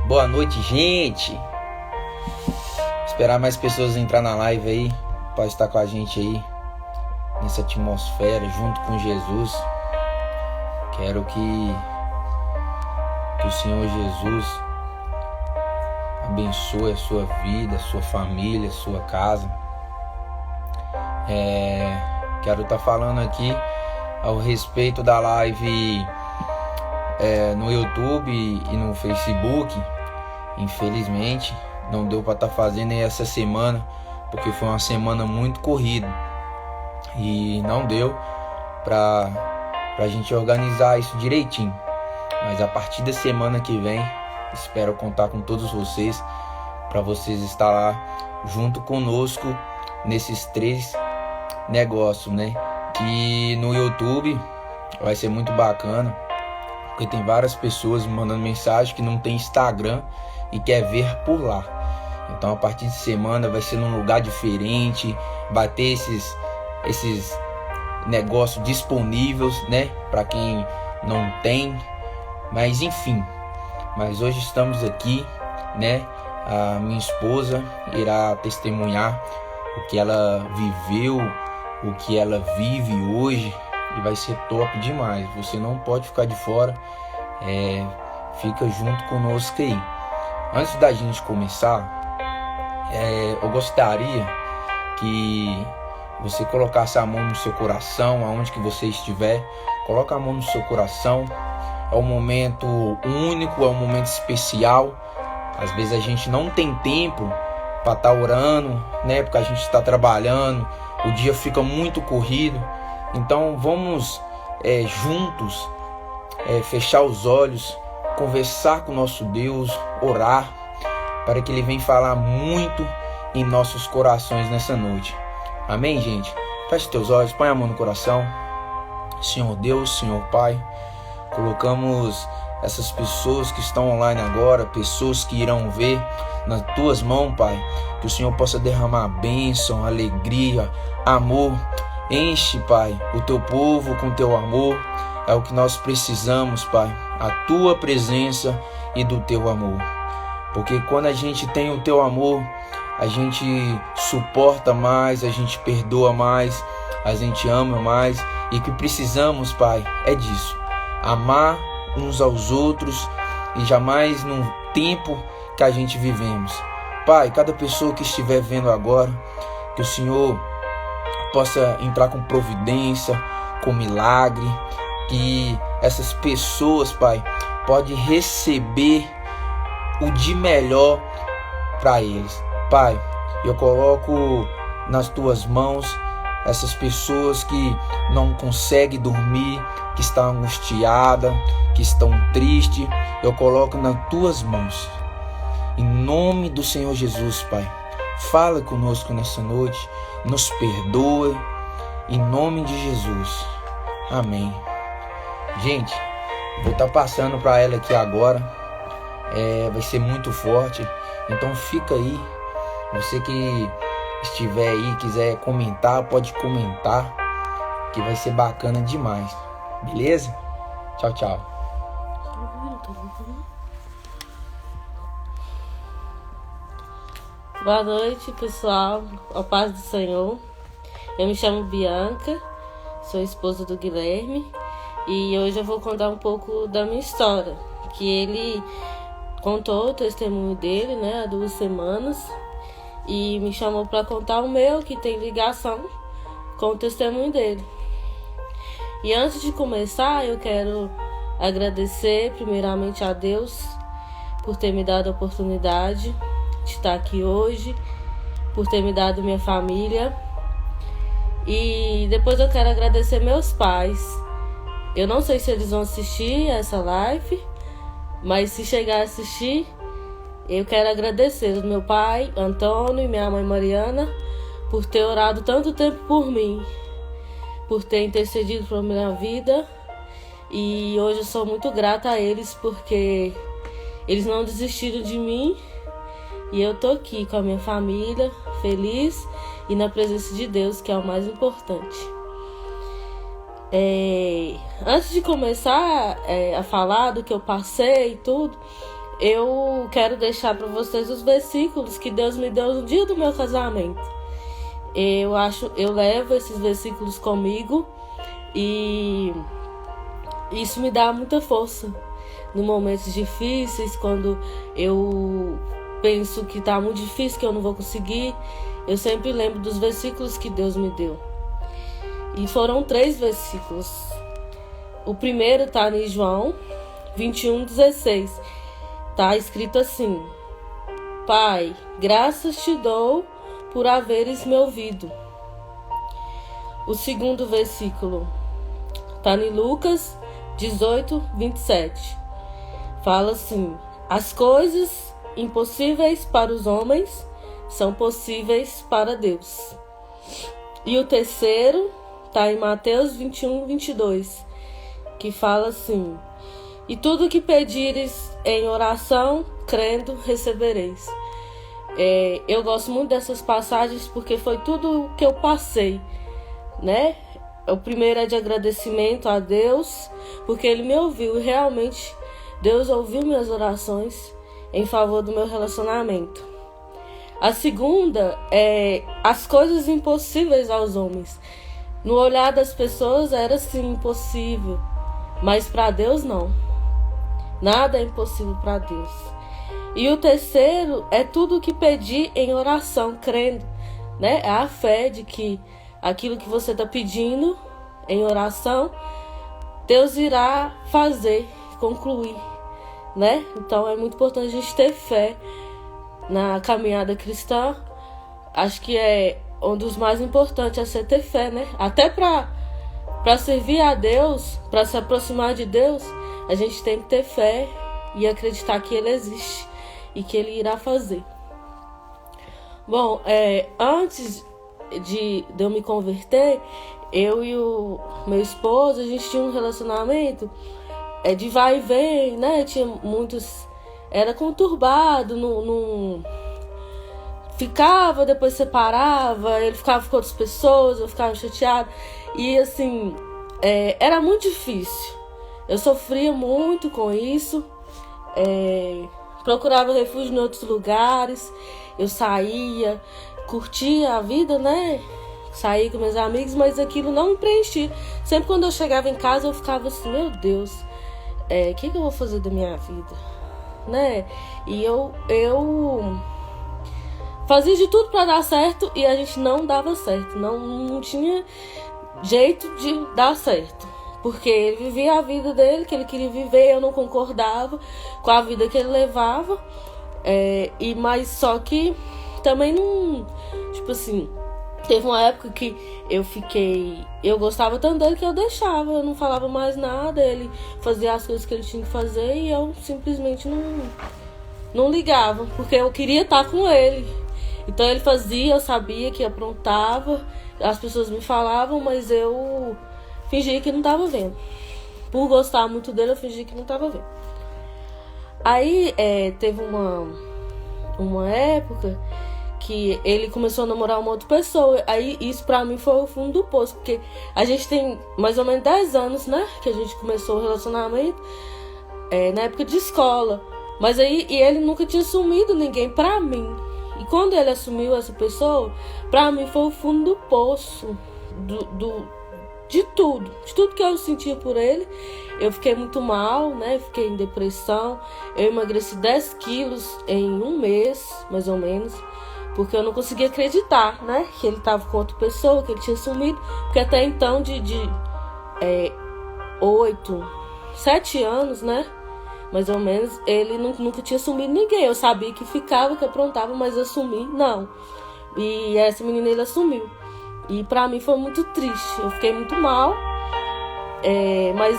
Boa noite, gente. Esperar mais pessoas entrar na live aí, para estar com a gente aí nessa atmosfera junto com Jesus. Quero que o Senhor Jesus abençoe a sua vida, a sua família, a sua casa. Quero estar falando aqui ao respeito da live no YouTube e no Facebook. Infelizmente não deu para estar fazendo essa semana, porque foi uma semana muito corrida e não deu para a gente organizar isso direitinho. Mas a partir da semana que vem, espero contar com todos vocês, para vocês estar lá junto conosco nesses 3 negócios, né? Que no YouTube vai ser muito bacana, porque tem várias pessoas me mandando mensagem que não tem Instagram e quer ver por lá. Então a partir de semana vai ser num lugar diferente, vai ter esses negócios disponíveis, né? Para quem não tem, mas enfim. Mas hoje estamos aqui, né? A minha esposa irá testemunhar o que ela viveu, o que ela vive hoje, e vai ser top demais. Você não pode ficar de fora, fica junto conosco aí. Antes da gente começar, eu gostaria que você colocasse a mão no seu coração, aonde que você estiver. Coloca a mão no seu coração. É um momento único, é um momento especial. Às vezes a gente não tem tempo para estar orando, né? Porque a gente está trabalhando, o dia fica muito corrido. Então vamos juntos fechar os olhos, conversar com o nosso Deus, orar, para que Ele venha falar muito em nossos corações nessa noite. Amém, gente? Feche teus olhos, põe a mão no coração. Senhor Deus, Senhor Pai, colocamos essas pessoas que estão online agora, pessoas que irão ver, nas tuas mãos, Pai. Que o Senhor possa derramar bênção, alegria, amor. Enche, Pai, o teu povo com teu amor. É o que nós precisamos, Pai. A tua presença e do teu amor. Porque quando a gente tem o teu amor, a gente suporta mais, a gente perdoa mais, a gente ama mais. E o que precisamos, Pai, é disso. Amar uns aos outros e jamais no tempo que a gente vivemos. Pai, cada pessoa que estiver vendo agora, que o Senhor possa entrar com providência, com milagre, que essas pessoas, Pai, podem receber o de melhor para eles. Pai, eu coloco nas tuas mãos essas pessoas que não conseguem dormir, que estão angustiadas, que estão tristes. Eu coloco nas tuas mãos. Em nome do Senhor Jesus, Pai. Fala conosco nessa noite. Nos perdoe. Em nome de Jesus. Amém. Gente, vou estar passando para ela aqui agora. Vai ser muito forte. Então fica aí. Você que estiver aí, quiser comentar, pode comentar, que vai ser bacana demais. Beleza? Tchau, tchau. Boa noite, pessoal. A paz do Senhor. Eu me chamo Bianca, sou esposa do Guilherme, e hoje eu vou contar um pouco da minha história, que ele contou o testemunho dele, né, há 2 semanas, e me chamou para contar o meu, que tem ligação com o testemunho dele. E antes de começar, eu quero agradecer primeiramente a Deus por ter me dado a oportunidade de estar aqui hoje, por ter me dado minha família. E depois eu quero agradecer meus pais. Eu não sei se eles vão assistir essa live, mas se chegar a assistir, eu quero agradecer ao meu pai, Antônio, e minha mãe, Mariana, por ter orado tanto tempo por mim, por ter intercedido pela minha vida. E hoje eu sou muito grata a eles, porque eles não desistiram de mim. E eu tô aqui com a minha família, feliz e na presença de Deus, que é o mais importante. Antes de começar a falar do que eu passei e tudo, eu quero deixar para vocês os versículos que Deus me deu no dia do meu casamento. Eu levo esses versículos comigo e isso me dá muita força nos momentos difíceis, quando eu penso que tá muito difícil, que eu não vou conseguir. Eu sempre lembro dos versículos que Deus me deu. E foram 3 versículos. O primeiro está em João 21:16. Está escrito assim: Pai, graças te dou por haveres me ouvido. O segundo versículo está em Lucas 18:27. Fala assim: as coisas impossíveis para os homens são possíveis para Deus. E o terceiro está em Mateus 21:22, que fala assim: e tudo que pedires em oração, crendo, recebereis. Eu gosto muito dessas passagens porque foi tudo o que eu passei, né? O primeiro é de agradecimento a Deus, porque Ele me ouviu e realmente Deus ouviu minhas orações em favor do meu relacionamento. A segunda é as coisas impossíveis aos homens. No olhar das pessoas era sim impossível, mas para Deus não. Nada é impossível para Deus. E o terceiro é tudo o que pedir em oração, crendo, né? É a fé de que aquilo que você está pedindo em oração, Deus irá fazer, concluir, né? Então é muito importante a gente ter fé na caminhada cristã. Acho que é um dos mais importantes, é você ter fé, né? Até para servir a Deus, para se aproximar de Deus, a gente tem que ter fé e acreditar que Ele existe e que Ele irá fazer. Bom, antes de eu me converter, eu e o meu esposo, a gente tinha um relacionamento de vai e vem, né? Tinha muitos... Era conturbado, não ficava, depois separava, ele ficava com outras pessoas, eu ficava chateada. E assim, era muito difícil. Eu sofria muito com isso. Procurava refúgio em outros lugares. Eu saía, curtia a vida, né? Saía com meus amigos, mas aquilo não me preenchia. Sempre quando eu chegava em casa, eu ficava assim, meu Deus, o que eu vou fazer da minha vida? Né? E eu fazia de tudo para dar certo e a gente não dava certo. Não tinha jeito de dar certo. Porque ele vivia a vida dele, que ele queria viver, eu não concordava com a vida que ele levava. Mas só que também não... Tipo assim, teve uma época que eu gostava tanto dele que eu deixava, eu não falava mais nada, ele fazia as coisas que ele tinha que fazer e eu simplesmente não ligava, porque eu queria estar com ele. Então ele fazia, eu sabia que aprontava, as pessoas me falavam, mas eu fingia que não estava vendo. Por gostar muito dele, eu fingia que não estava vendo. Aí teve uma época que ele começou a namorar uma outra pessoa. Aí isso pra mim foi o fundo do poço, porque a gente tem mais ou menos 10 anos, né? Que a gente começou o relacionamento, na época de escola. Mas aí ele nunca tinha assumido ninguém pra mim. E quando ele assumiu essa pessoa, pra mim foi o fundo do poço de tudo que eu sentia por ele. Eu fiquei muito mal, né? Fiquei em depressão. Eu emagreci 10 quilos em um mês, mais ou menos, porque eu não conseguia acreditar, né? Que ele tava com outra pessoa, que ele tinha sumido. Porque até então, de 7 anos, né? Mais ou menos, ele nunca tinha sumido ninguém. Eu sabia que ficava, que aprontava, mas assumir, não. E essa menina, ele assumiu. E pra mim foi muito triste. Eu fiquei muito mal. Mas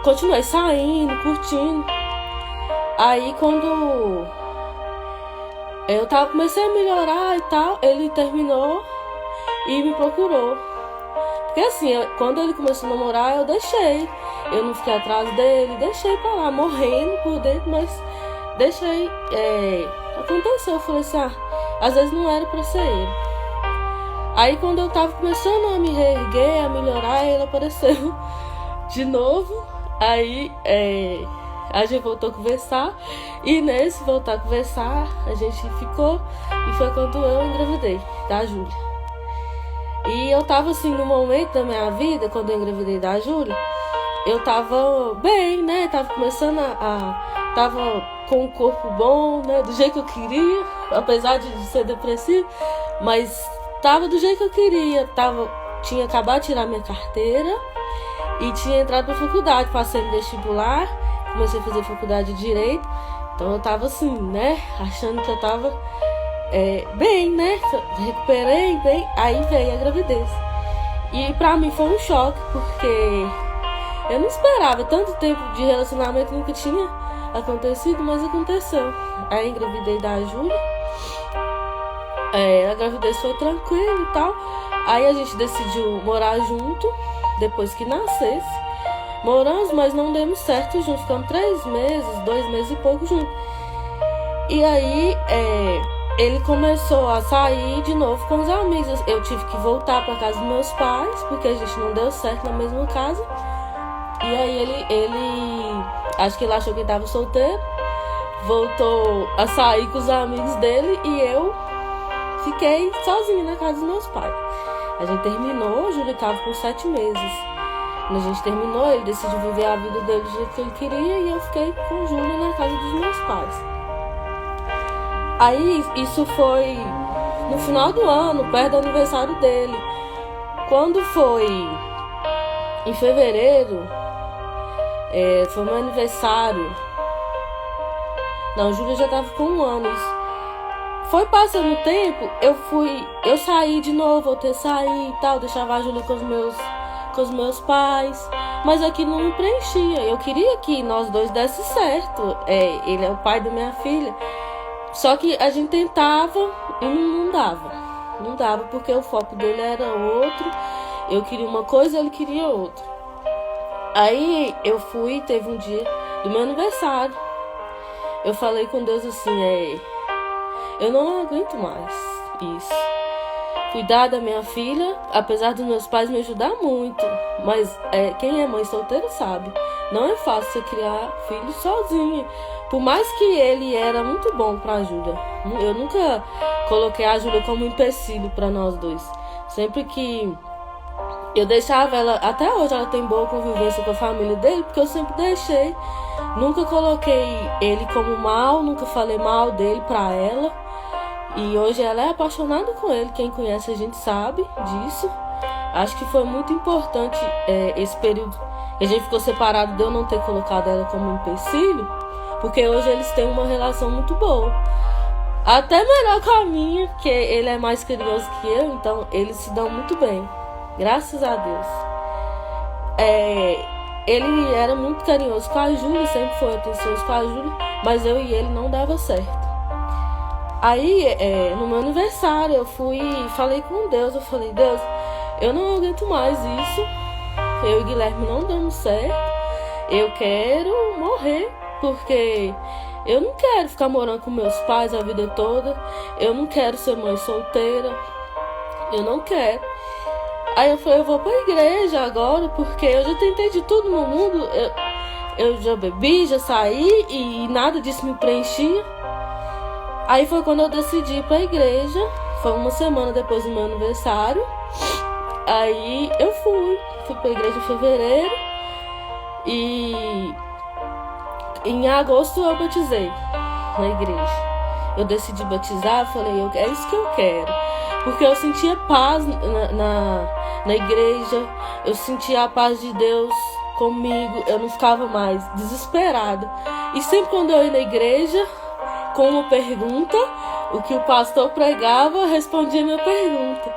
continuei saindo, curtindo. Aí quando eu comecei a melhorar e tal, ele terminou e me procurou. Porque assim, quando ele começou a namorar, eu deixei. Eu não fiquei atrás dele, deixei pra lá, morrendo por dentro, mas deixei. Aconteceu, eu falei assim, às vezes não era pra ser ele. Aí quando eu tava começando a me reerguer, a melhorar, ele apareceu de novo. Aí A gente voltou a conversar. E nesse voltar a conversar, a gente ficou. E foi quando eu engravidei da Júlia. E eu tava assim, no momento da minha vida, quando eu engravidei da Júlia, eu tava bem, né? Tava começando tava com um corpo bom, né? Do jeito que eu queria, apesar de ser depressivo, mas tava do jeito que eu queria. Tinha acabado de tirar minha carteira e tinha entrado pra faculdade, passei no vestibular, comecei a fazer faculdade de Direito. Então eu tava assim, né? Achando que eu tava bem, né? Recuperei bem, aí veio a gravidez. E pra mim foi um choque, porque eu não esperava. Tanto tempo de relacionamento nunca tinha acontecido, mas aconteceu. Aí engravidei da Júlia. A gravidez foi tranquila e tal. Aí a gente decidiu morar junto, depois que nascesse. Moramos, mas não demos certo juntos. Ficamos 3 meses, 2 meses e pouco juntos. E aí ele começou a sair de novo com os amigos. Eu tive que voltar para casa dos meus pais, porque a gente não deu certo na mesma casa. E aí ele acho que ele achou que estava solteiro, voltou a sair com os amigos dele e eu fiquei sozinha na casa dos meus pais. A gente terminou, o Júlio estava com 7 meses. Quando a gente terminou, ele decidiu viver a vida dele do jeito que ele queria e eu fiquei com o Júlio na casa dos meus pais. Aí isso foi no final do ano, perto do aniversário dele. Quando foi em fevereiro, foi meu aniversário. Não, o Júlio já tava com 1 ano. Foi passando o tempo, eu saí de novo, voltei a sair e tal, deixava a Júlia com os meus pais. Mas aquilo não me preenchia. Eu queria que nós dois desse certo. Ele é o pai da minha filha. Só que a gente tentava e não dava. Não dava porque o foco dele era outro. Eu queria uma coisa, ele queria outra. Aí teve um dia do meu aniversário. Eu falei com Deus assim, eu não aguento mais isso. Cuidar da minha filha, apesar dos meus pais me ajudar muito. Mas quem é mãe solteira sabe, não é fácil você criar filho sozinha. Por mais que ele era muito bom pra Júlia. Eu nunca coloquei a Júlia como empecilho pra nós dois. Sempre que eu deixava ela, até hoje ela tem boa convivência com a família dele, porque eu sempre deixei. Nunca coloquei ele como mal, nunca falei mal dele pra ela. E hoje ela é apaixonada com ele, quem conhece a gente sabe disso. Acho que foi muito importante esse período que a gente ficou separado de eu não ter colocado ela como empecilho, porque hoje eles têm uma relação muito boa. Até melhor que a minha, que ele é mais carinhoso que eu, então eles se dão muito bem. Graças a Deus. Ele era muito carinhoso com a Júlia, sempre foi atencioso com a Júlia, mas eu e ele não dava certo. Aí, no meu aniversário, eu falei com Deus, Deus, eu não aguento mais isso, eu e Guilherme não damos certo, eu quero morrer, porque eu não quero ficar morando com meus pais a vida toda, eu não quero ser mãe solteira, eu não quero. Aí eu falei, eu vou pra igreja agora, porque eu já tentei de tudo no mundo, eu já bebi, já saí e nada disso me preenchia. Aí foi quando eu decidi ir pra igreja, foi 1 semana depois do meu aniversário. Aí eu fui pra igreja em fevereiro e em agosto eu batizei na igreja. Eu decidi batizar, falei, é isso que eu quero. Porque eu sentia paz na igreja, eu sentia a paz de Deus comigo, eu não ficava mais desesperada. E sempre quando eu ia na igreja, com uma pergunta, o que o pastor pregava, eu respondia a minha pergunta.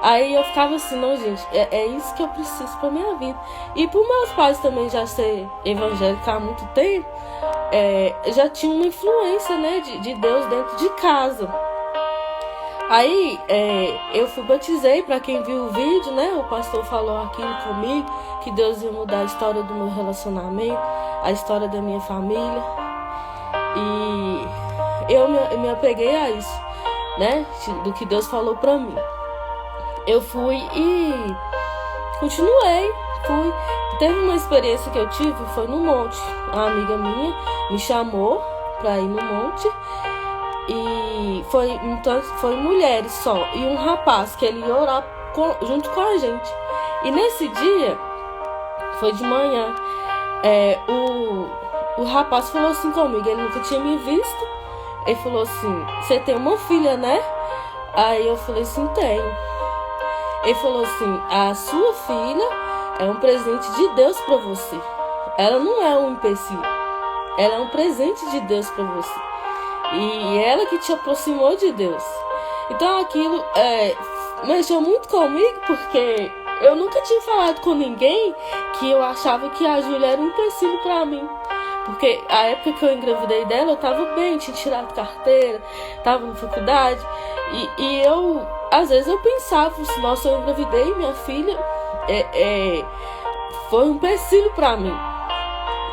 Aí eu ficava assim, não, gente, é isso que eu preciso pra minha vida. E por meus pais também já ser evangélica há muito tempo, já tinha uma influência, né, de Deus dentro de casa. Aí eu batizei, pra quem viu o vídeo, né, o pastor falou aquilo comigo, que Deus ia mudar a história do meu relacionamento, a história da minha família. E eu me apeguei a isso, né, do que Deus falou pra mim. Eu fui e continuei, teve uma experiência que eu tive, foi no monte. A amiga minha me chamou pra ir no monte. E foi mulheres só. E um rapaz que ele ia orar junto com a gente. E nesse dia, foi de manhã, o rapaz falou assim comigo, ele nunca tinha me visto. Ele falou assim: você tem uma filha, né? Aí eu falei assim: tenho. Ele falou assim: a sua filha é um presente de Deus pra você. Ela não é um empecilho. Ela é um presente de Deus pra você. E ela que te aproximou de Deus. Então aquilo mexeu muito comigo, porque eu nunca tinha falado com ninguém que eu achava que a Júlia era um empecilho pra mim. Porque a época que eu engravidei dela, eu tava bem, tinha tirado carteira, tava na faculdade. E eu, às vezes eu pensava, nossa, eu engravidei, minha filha foi um empecilho pra mim.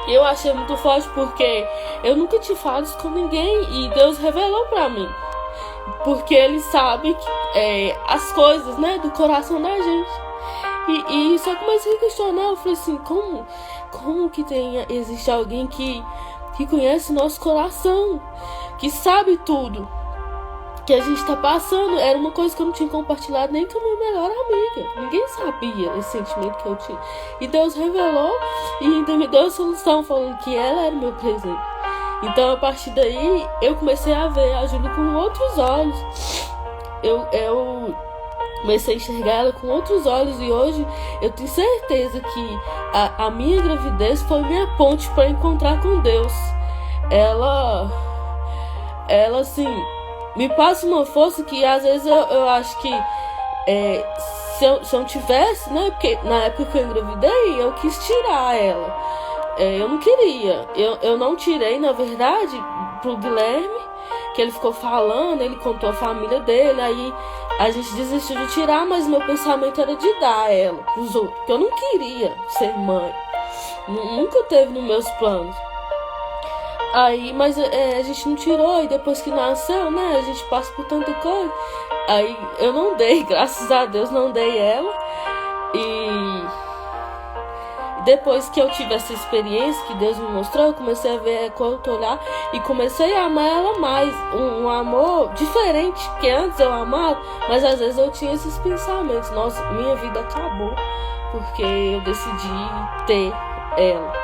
Eu achei muito forte porque eu nunca tinha falado isso com ninguém e Deus revelou pra mim. Porque Ele sabe as coisas, né, do coração da gente. E só comecei a questionar, eu falei assim: como que existe alguém que conhece o nosso coração, que sabe tudo que a gente tá passando? Era uma coisa que eu não tinha compartilhado nem com a minha melhor amiga. Ninguém sabia esse sentimento que eu tinha. E Deus revelou e ainda me deu a solução, falando que ela era o meu presente. Então, a partir daí, eu comecei a ver a Júlia com outros olhos. Eu comecei a enxergar ela com outros olhos. E hoje, eu tenho certeza que a minha gravidez foi minha ponte para encontrar com Deus. Ela assim, me passa uma força que às vezes eu acho que se eu não tivesse, né? Porque na época que eu engravidei, eu quis tirar ela. Eu não queria. Eu não tirei, na verdade, pro Guilherme, que ele ficou falando, ele contou a família dele, aí a gente desistiu de tirar, mas meu pensamento era de dar ela pros outros, porque eu não queria ser mãe. Nunca teve nos meus planos. Aí, mas a gente não tirou, e depois que nasceu, né, a gente passa por tanta coisa. Aí eu não dei, graças a Deus, não dei ela. E depois que eu tive essa experiência que Deus me mostrou, eu comecei a ver com outro olhar e comecei a amar ela mais. Um amor diferente, porque antes eu amava, mas às vezes eu tinha esses pensamentos: nossa, minha vida acabou porque eu decidi ter ela.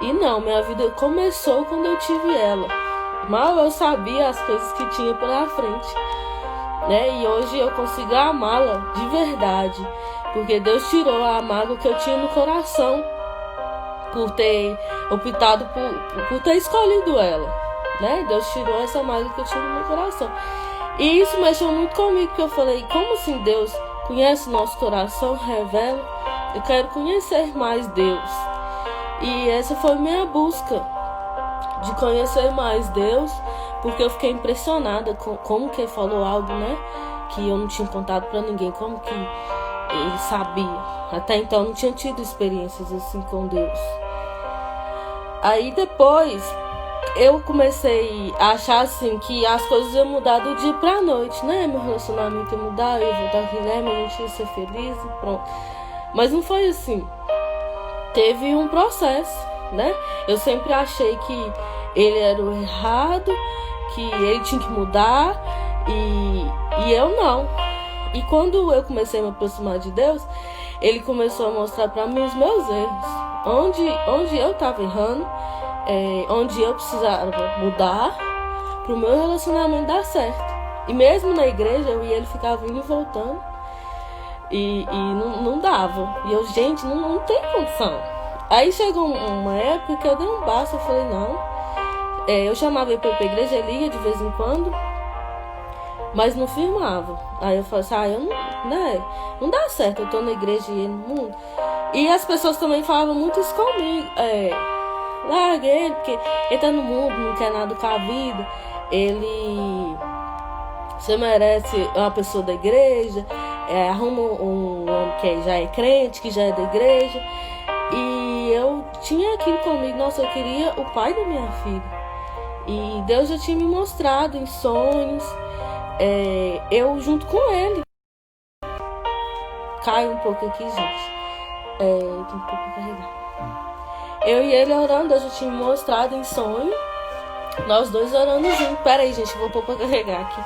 E não, minha vida começou quando eu tive ela. Mal eu sabia as coisas que tinha pela frente, né? E hoje eu consigo amá-la de verdade, porque Deus tirou a mágoa que eu tinha no coração por ter optado por ter escolhido ela, né? Deus tirou essa mágoa que eu tinha no meu coração. E isso mexeu muito comigo, porque eu falei: como assim Deus conhece o nosso coração, revela? Eu quero conhecer mais Deus. E essa foi minha busca, de conhecer mais Deus, porque eu fiquei impressionada com como que ele falou algo, né, que eu não tinha contado pra ninguém, como que ele sabia. Até então eu não tinha tido experiências assim com Deus. Aí depois eu comecei a achar assim que as coisas iam mudar do dia pra noite, né? Meu relacionamento ia mudar, eu ia voltar com o Guilherme, a gente ia ser feliz e pronto. Mas não foi assim. Teve um processo, né? Eu sempre achei que ele era o errado, que ele tinha que mudar, e eu não. E quando eu comecei a me aproximar de Deus, ele começou a mostrar para mim os meus erros, onde eu estava errando, onde eu precisava mudar para o meu relacionamento dar certo. E mesmo na igreja, eu e ele ficava indo e voltando. E não dava. E eu, gente, não tem condição. Aí chegou uma época que eu dei um basta. Eu falei: não. Eu chamava ele pra ir pra igreja, ele ia de vez em quando, mas não firmava. Aí eu falei assim: não dá certo, eu tô na igreja e ele no mundo. E as pessoas também falavam muito isso comigo: larga ele, porque ele tá no mundo, não quer nada com a vida. Você merece uma pessoa da igreja. Arruma um homem que já é crente, que já é da igreja. E eu tinha aquilo comigo: nossa, eu queria o pai da minha filha. E Deus já tinha me mostrado em sonhos, eu junto com ele. Cai um pouco aqui, gente. Tem um pouco pra carregar. Eu e ele orando, Deus já tinha me mostrado em sonho. Nós dois orando juntos. Pera aí, gente, eu vou pôr pra carregar aqui.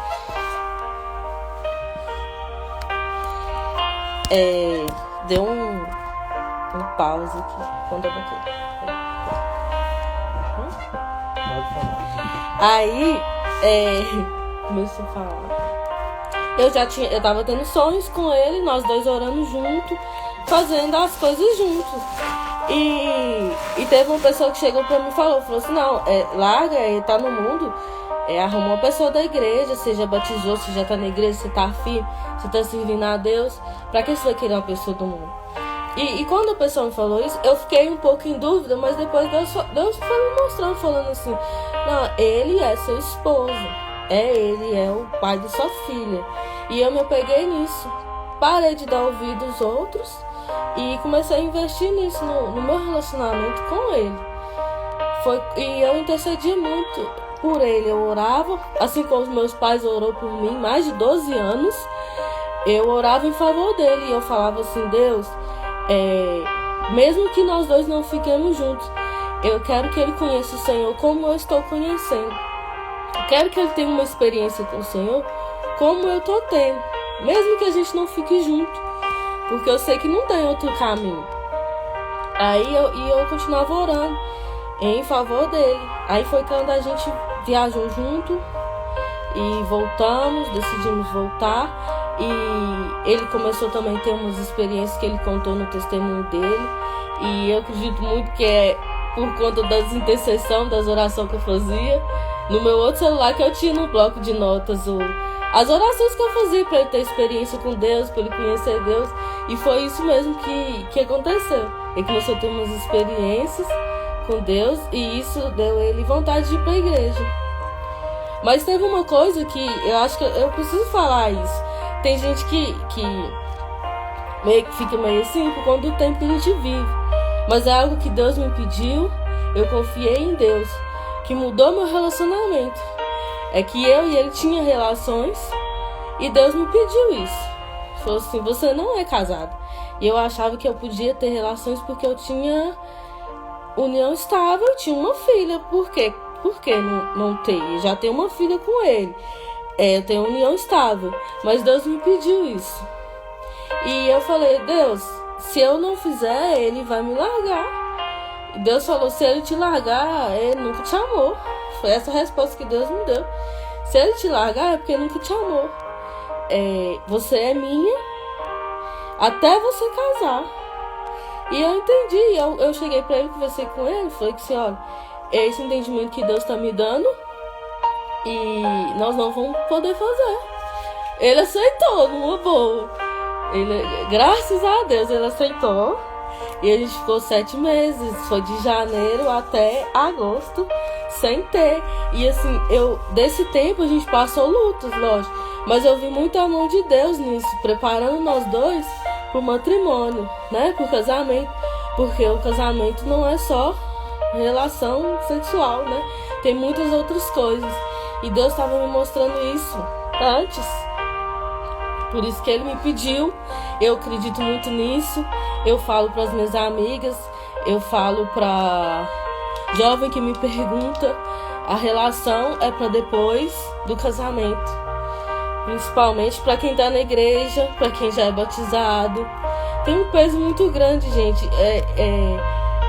Deu um pause aqui quando eu botei. Aí, começou a falar. Eu tava tendo sonhos com ele, nós dois orando junto, fazendo as coisas juntos. E teve uma pessoa que chegou pra mim e falou assim, não, larga, tá no mundo, arruma uma pessoa da igreja, você já batizou, você já tá na igreja, você tá firme, você tá servindo a Deus, pra que você vai querer uma pessoa do mundo? E quando a pessoa me falou isso, eu fiquei um pouco em dúvida, mas depois Deus foi me mostrando, falando assim, não, ele é seu esposo, ele é o pai de sua filha. E eu me apeguei nisso, parei de dar ouvido aos outros e comecei a investir nisso, no meu relacionamento com ele. E eu intercedi muito por ele, eu orava, assim como os meus pais orou por mim, mais de 12 anos, eu orava em favor dele e eu falava assim, Deus, mesmo que nós dois não fiquemos juntos, eu quero que ele conheça o Senhor como eu estou conhecendo. Eu quero que ele tenha uma experiência com o Senhor como eu estou tendo, mesmo que a gente não fique junto, porque eu sei que não tem outro caminho. Aí eu continuava orando em favor dele. Aí foi quando a gente viajou junto e voltamos, decidimos voltar. E ele começou também a ter umas experiências que ele contou no testemunho dele. E eu acredito muito que é por conta das intercessões, das orações que eu fazia. No meu outro celular que eu tinha no bloco de notas, as orações que eu fazia para ele ter experiência com Deus, para ele conhecer Deus. E foi isso mesmo que aconteceu. Ele começou a ter umas experiências com Deus e isso deu ele vontade de ir para a igreja. Mas teve uma coisa que eu acho que eu preciso falar isso. Tem gente que meio que fica meio assim por conta do tempo que a gente vive. Mas é algo que Deus me pediu, eu confiei em Deus, que mudou meu relacionamento. É que eu e ele tinha relações e Deus me pediu isso. Falou assim, você não é casado. E eu achava que eu podia ter relações porque eu tinha união estável, eu tinha uma filha. Por quê? Por que não ter? Eu já tenho uma filha com ele. Eu tenho união estável. Mas Deus me pediu isso. E eu falei, Deus, se eu não fizer, ele vai me largar. E Deus falou, se ele te largar, ele nunca te amou. Foi essa a resposta que Deus me deu. Se ele te largar, é porque ele nunca te amou. Você é minha até você casar. E eu entendi. Eu cheguei pra ele, conversei com ele, falei que assim, olha, é esse entendimento que Deus tá me dando e nós não vamos poder fazer. Ele aceitou, numa boa. Graças a Deus, ele aceitou. E a gente ficou 7 meses. Foi de janeiro até agosto sem ter. E assim, desse tempo a gente passou lutas, lógico. Mas eu vi muito a mão de Deus nisso, preparando nós dois pro matrimônio, né? Pro casamento. Porque o casamento não é só relação sexual, né? Tem muitas outras coisas. E Deus estava me mostrando isso antes. Por isso que ele me pediu. Eu acredito muito nisso. Eu falo para as minhas amigas, eu falo para jovem que me pergunta, a relação é para depois do casamento. Principalmente para quem está na igreja, para quem já é batizado. Tem um peso muito grande, gente.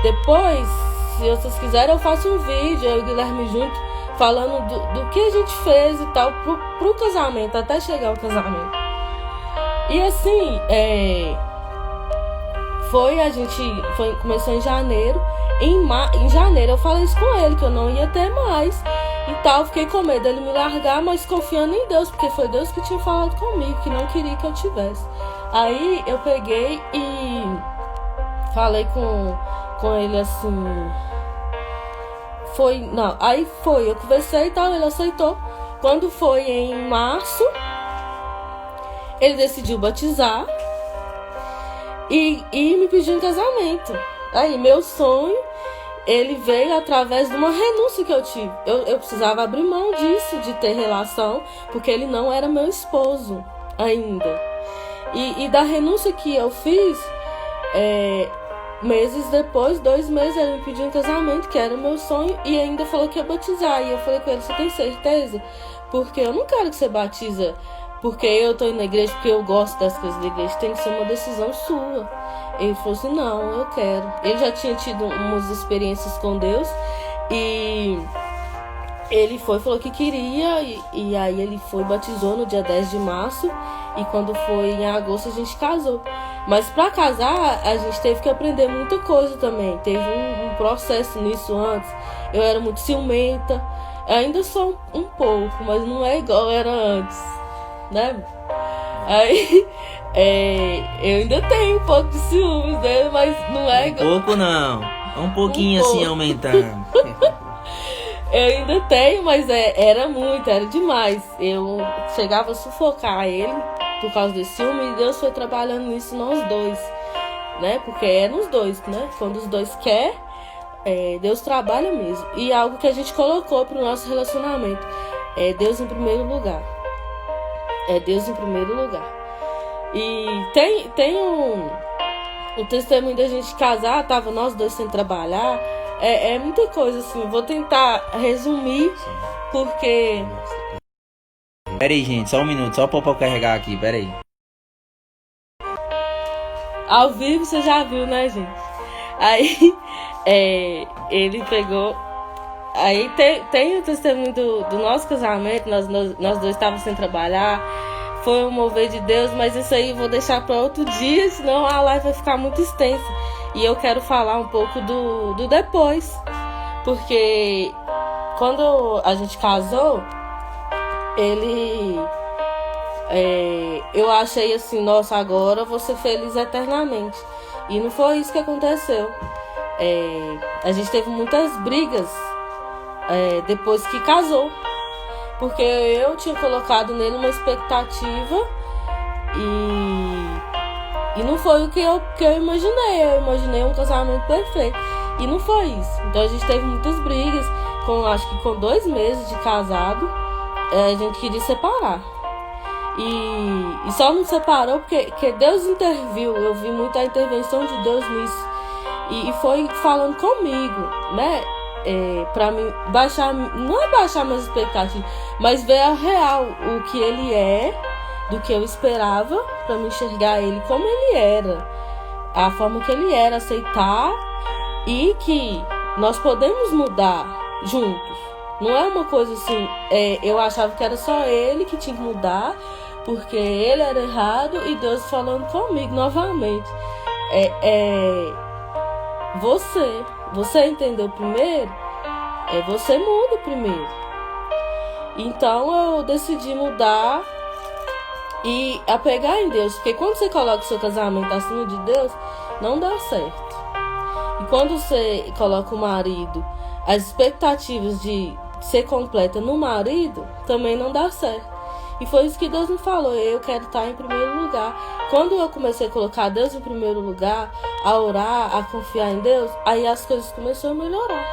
Depois, se vocês quiserem, eu faço um vídeo, eu e o Guilherme junto, falando do que a gente fez e tal pro casamento, até chegar ao casamento. E assim, começou em janeiro. Em janeiro eu falei isso com ele, que eu não ia ter mais e tal. Fiquei com medo dele me largar, mas confiando em Deus, porque foi Deus que tinha falado comigo, que não queria que eu tivesse. Aí eu peguei e falei com ele assim. Eu conversei e tal, ele aceitou. Quando foi em março, ele decidiu batizar e me pediu em casamento. Aí, meu sonho, ele veio através de uma renúncia que eu tive. Eu precisava abrir mão disso, de ter relação, porque ele não era meu esposo ainda. E da renúncia que eu fiz, Meses depois, 2 meses, ele me pediu em casamento, que era o meu sonho, e ainda falou que ia batizar. E eu falei com ele, você tem certeza? Porque eu não quero que você batiza porque eu tô indo na igreja, porque eu gosto das coisas da igreja. Tem que ser uma decisão sua. Ele falou assim, não, eu quero. Ele já tinha tido umas experiências com Deus, e ele falou que queria, e aí ele batizou no dia 10 de março, e quando foi em agosto a gente casou. Mas pra casar, a gente teve que aprender muita coisa também. Teve um processo nisso antes. Eu era muito ciumenta. Eu ainda sou um pouco, mas não é igual eu era antes, né? Aí, eu ainda tenho um pouco de ciúmes, né? Mas não é igual. Pouco não. Um pouquinho assim aumentando. Eu ainda tenho, mas era demais. Eu chegava a sufocar ele por causa desse ciúme, e Deus foi trabalhando nisso nós dois, né? Porque é nos dois, né? Quando os dois querem, Deus trabalha mesmo. E algo que a gente colocou pro nosso relacionamento é Deus em primeiro lugar. É Deus em primeiro lugar. E tem o testemunho da gente casar, tava nós dois sem trabalhar. É muita coisa, assim. Vou tentar resumir, porque... Pera aí, gente, só um minuto, só pra eu carregar aqui, pera aí. Ao vivo você já viu, né, gente? Aí, ele pegou... Aí tem o testemunho do nosso casamento, nós dois estávamos sem trabalhar. Foi um mover de Deus, mas isso aí eu vou deixar para outro dia, senão a live vai ficar muito extensa. E eu quero falar um pouco do depois. Porque quando a gente casou, eu achei assim, nossa, agora eu vou ser feliz eternamente. E não foi isso que aconteceu. A gente teve muitas brigas depois que casou. Porque eu tinha colocado nele uma expectativa e não foi o que eu imaginei. Eu imaginei um casamento perfeito. E não foi isso. Então a gente teve muitas brigas. Acho que com 2 meses de casado, a gente queria separar. E só não separou porque Deus interviu. Eu vi muita intervenção de Deus nisso. E foi falando comigo, né? Pra mim baixar, não é baixar minhas expectativas, mas ver a real, o que ele é, do que eu esperava, pra me enxergar ele como ele era, a forma que ele era, aceitar, e que nós podemos mudar juntos. Não é uma coisa assim, eu achava que era só ele que tinha que mudar, porque ele era errado, e Deus falando comigo novamente. Você entendeu primeiro? Você muda primeiro. Então eu decidi mudar e apegar em Deus. Porque quando você coloca o seu casamento acima de Deus, não dá certo. E quando você coloca o marido, as expectativas de ser completa no marido, também não dá certo. E foi isso que Deus me falou, eu quero estar em primeiro lugar. Quando eu comecei a colocar Deus em primeiro lugar, a orar, a confiar em Deus, aí as coisas começaram a melhorar.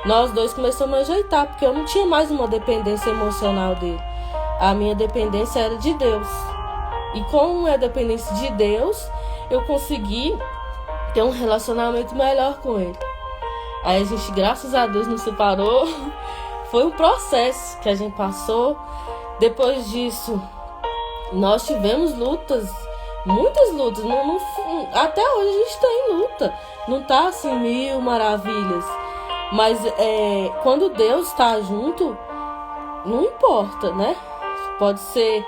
Nós dois começamos a ajeitar, porque eu não tinha mais uma dependência emocional dele. A minha dependência era de Deus. E com a dependência de Deus, eu consegui ter um relacionamento melhor com ele. Aí a gente, graças a Deus, não separou. Foi um processo que a gente passou. Depois disso, nós tivemos lutas, muitas lutas. Até hoje a gente tem luta. Não tá assim 1000 maravilhas. Mas quando Deus está junto, não importa, né? Pode ser